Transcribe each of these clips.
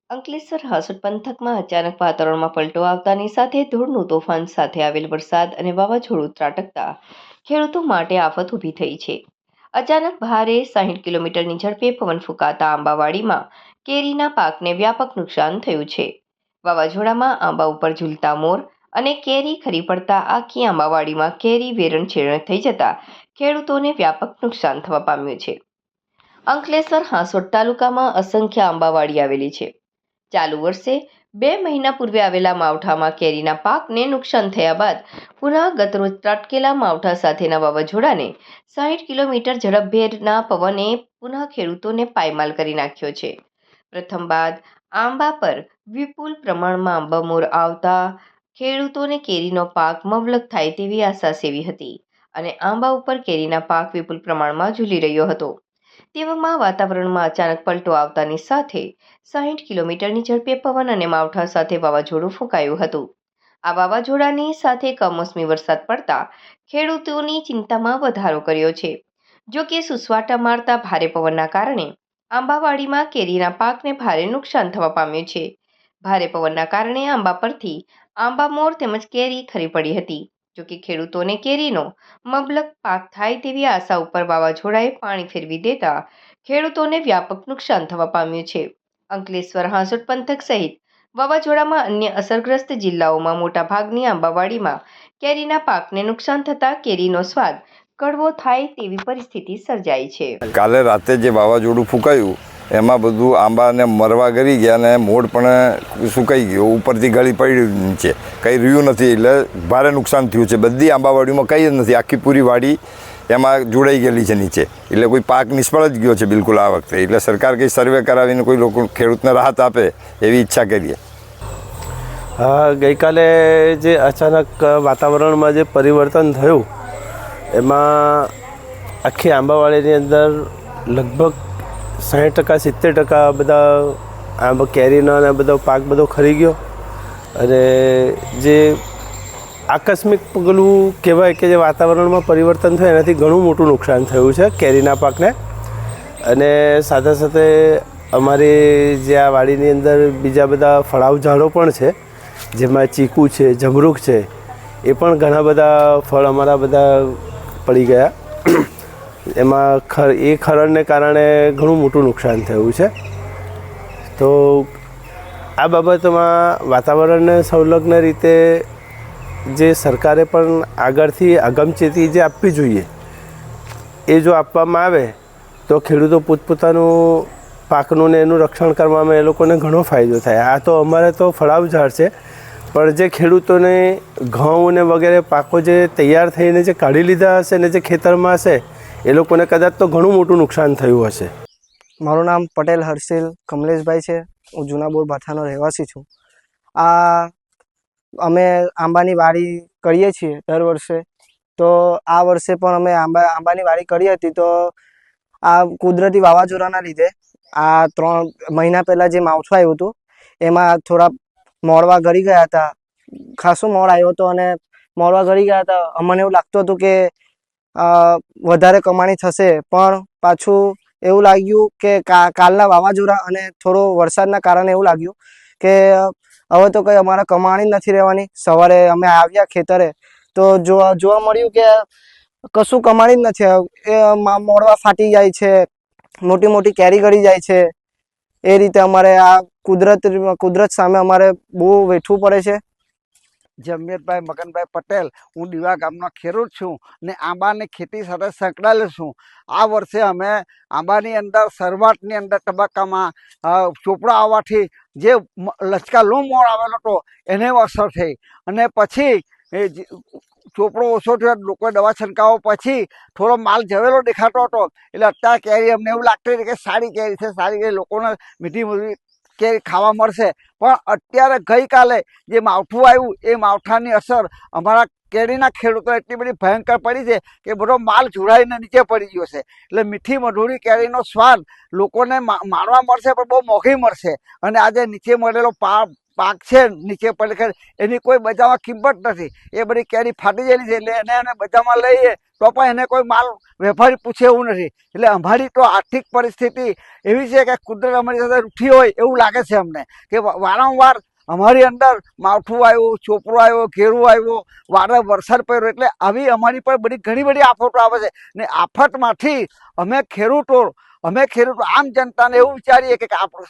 અંકલેશ્વર હાસોટ પંથકમાં અચાનક વાતાવરણમાં પલટો આવતાની સાથે ધૂળનું તોફાન સાથે આવેલ વરસાદ અને વાવાઝોડું ત્રાટકતા ખેડૂતો માટે આફત ઊભી થઈ છે. અચાનક ભારે 60 કિલોમીટરની ઝડપે પવન ફૂંકાતા આંબાવાડીમાં કેરીના પાકને વ્યાપક નુકસાન થયું છે. વાવાઝોડામાં આંબા ઉપર ઝૂલતા મોર અને કેરી ખરી પડતા આખી આંબાવાડીમાં કેરી વેરણ છેરણ થઈ જતા ખેડૂતોને વ્યાપક નુકસાન થવા પામ્યું છે. અંકલેશ્વર હાસોટ તાલુકામાં અસંખ્ય આંબાવાડી આવેલી છે. ચાલુ વર્ષે 2 મહિના પૂર્વે આવેલા માવઠામાં કેરીના પાકને નુકસાન થયા બાદ પુનઃ ગતરોજ ત્રાટકેલા માવઠા સાથેના વાવાઝોડાને 60 કિલોમીટર ઝડપભેરના પવને પુનઃ ખેડૂતોને પાયમાલ કરી નાખ્યો છે. પ્રથમ બાદ આંબા પર વિપુલ પ્રમાણમાં આંબામોર આવતા ખેડૂતોને કેરીનો પાક મબલખ થાય તેવી આશા સેવી હતી અને આંબા ઉપર કેરીના પાક વિપુલ પ્રમાણમાં ઝૂલી રહ્યો હતો. તેવામાં વાતાવરણમાં અચાનક પલટો આવતાની સાથે 60 કિલોમીટરની ઝડપે પવન અને માવઠા સાથે વાવાઝોડું ફૂંકાયું હતું. આ વાવાઝોડાની સાથે કમોસમી વરસાદ પડતા ખેડૂતોની ચિંતામાં વધારો કર્યો છે. જો કે સુસવાટા મારતા ભારે પવનના કારણે આંબાવાડીમાં કેરીના પાકને ભારે નુકસાન થવા પામ્યું છે. ભારે પવનના કારણે આંબા પરથી આંબામોર તેમજ કેરી ખરી પડી હતી. જોકે ખેડૂતોને કેરીનો મબલખ પાક થાય તેવી આશા ઉપર વાવાઝોડાએ પાણી ફેરવી દેતા ખેડૂતોને વ્યાપક નુકસાન થવા પામ્યું છે. અંકલેશ્વર હાસોટ પંથક સહિત વાવાઝોડામાં અન્ય અસરગ્રસ્ત જિલ્લાઓમાં મોટાભાગની આંબાવાડીમાં કેરીના પાકને નુકસાન થતા કેરીનો સ્વાદ કડવો થાય તેવી પરિસ્થિતિ સર્જાઈ છે. કાલે રાતે જે વાવાઝોડું ફૂંકાયું એમાં બધું આંબાને મરવા ગળી ગયા અને મોડ પણ સુકાઈ ગયો, ઉપરથી ગળી પડી નીચે, કંઈ રહ્યું નથી. એટલે ભારે નુકસાન થયું છે. બધી આંબાવાડીમાં કંઈ જ નથી, આખી પૂરી વાડી એમાં જોડાઈ ગયેલી છે નીચે. એટલે કોઈ પાક નિષ્ફળ જ ગયો છે બિલકુલ આ વખતે. એટલે સરકાર કંઈ સર્વે કરાવીને કોઈ લોકો ખેડૂતને રાહત આપે એવી ઈચ્છા કરીએ. હા, ગઈકાલે જે અચાનક વાતાવરણમાં જે પરિવર્તન થયું એમાં આખી આંબાવાડીની અંદર લગભગ 60% 70% બધા આંબા કેરીનો અને બધો પાક બધો ખરી ગયો. અને જે આકસ્મિક પગલું કહેવાય કે જે વાતાવરણમાં પરિવર્તન થયું એનાથી ઘણું મોટું નુકસાન થયું છે કેરીના પાકને. અને સાથે સાથે અમારી જે આ વાડીની અંદર બીજા બધા ફળાવ ઝાડો પણ છે, જેમાં ચીકુ છે, જમરૂખ છે, એ પણ ઘણા બધા ફળ અમારા બધા પડી ગયા. એમાં ખરણને કારણે ઘણું મોટું નુકસાન થયું છે. તો આ બાબતમાં વાતાવરણને સંલગ્ન રીતે જે સરકારે પણ આગળથી અગમચેતી જે આપવી જોઈએ એ જો આપવામાં આવે તો ખેડૂતો પોતપોતાનું પાકનું ને એનું રક્ષણ કરવામાં એ લોકોને ઘણો ફાયદો થાય. આ તો અમારે તો ફળાવ ઝાડ છે, પણ જે ખેડૂતોને ઘઉં ને વગેરે પાકો જે તૈયાર થઈને જે કાઢી લીધા હશે ને જે ખેતરમાં હશે એ લોકોને કદાચ તો ઘણું મોટું નુકસાન થયું હશે. મારું નામ પટેલ હર્ષિલ કમલેશભાઈ છે. હું જૂના બોર ભાઠાનો રહેવાસી છું. આ અમે આંબાની વાડી કરીએ છીએ દર વર્ષે. તો આ વર્ષે પણ અમે આંબાની વાડી કરી હતી. તો આ કુદરતી વાવાઝોડાના લીધે આ 3 મહિના પહેલાં જે માવઠું આવ્યું હતું એમાં થોડા મોડવા ગળી ગયા હતા. ખાસો મોડ આવ્યો હતો અને મોડવા ગળી ગયા હતા. અમને એવું લાગતું હતું કે વધારે કમાણી થશે, પણ પાછું એવું લાગ્યું કે કાલના વાવાઝોડા અને થોડો વરસાદના કારણે એવું લાગ્યું કે હવે તો કંઈ અમારા કમાણી નથી રહેવાની. સવારે અમે આવ્યા ખેતરે તો જોવા મળ્યું કે કશું કમાણી જ નથી. એ મોડવા ફાટી જાય છે, મોટી મોટી કેરી ગળી જાય છે. એ રીતે અમારે આ કુદરત સામે અમારે બહુ વેઠવું પડે છે. જમીરભાઈ મગનભાઈ પટેલ, હું દીવા ગામનો ખેડૂત છું ને આંબાની ખેતી સાથે સંકળાયેલો છું. આ વર્ષે અમે આંબાની અંદર શરૂઆતની અંદર તબક્કામાં ચોપડો આવવાથી જે લચકા લો મોડ આવેલો હતો એને અસર થઈ, અને પછી ચોપડો ઓછો થયો, લોકોએ દવા છંટકાવો પછી થોડો માલ જવેલો દેખાતો હતો. એટલે અત્યારે કેરી અમને એવું લાગતું હતું કે સારી કેરી છે, સારી કેરી લોકોને મીઠી મીઠી કેરી ખાવા મળશે. પણ અત્યારે ગઈકાલે જે માવઠું આવ્યું એ માવઠાની અસર અમારા કેરીના ખેડૂતો એટલી બધી ભયંકર પડી છે કે બધો માલ ઝુરાઈને નીચે પડી ગયો છે. એટલે મીઠી મધુરી કેરીનો સ્વાદ લોકોને માણવા મળશે, પણ બહુ મોંઘી મળશે. અને આજે નીચે મળેલો પાક છે નીચે પડે કે એની કોઈ બજારમાં કિંમત નથી, એ બધી કેરી ફાટી ગયેલી છે એટલે એને બજારમાં લઈએ તો પણ એને કોઈ માલ વેપારી પૂછે એવું નથી. એટલે અમારી તો આર્થિક પરિસ્થિતિ એવી છે કે કુદરત અમારી સાથે રૂઠી હોય એવું લાગે છે અમને, કે વારંવાર અમારી અંદર માવઠું આવ્યું, ચોપરો આવ્યો, ઘેરું આવ્યો, વારે વરસાદ પડ્યો, એટલે આવી અમારી પર ઘણી બધી આફતો આવે છે. ને આફતમાંથી અમે ખેડૂતો આમ જનતાને એવું વિચારીએ કે આપણે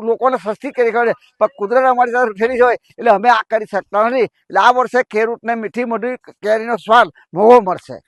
લોકોને સસ્તી કરી ખબર, પણ કુદરત અમારી સાથે ફેરી હોય એટલે અમે આ કરી શકતા નથી. એટલે આ વર્ષે ખેડૂતને મીઠી મધુર કેરીનો સ્વાદ મોવો મળશે.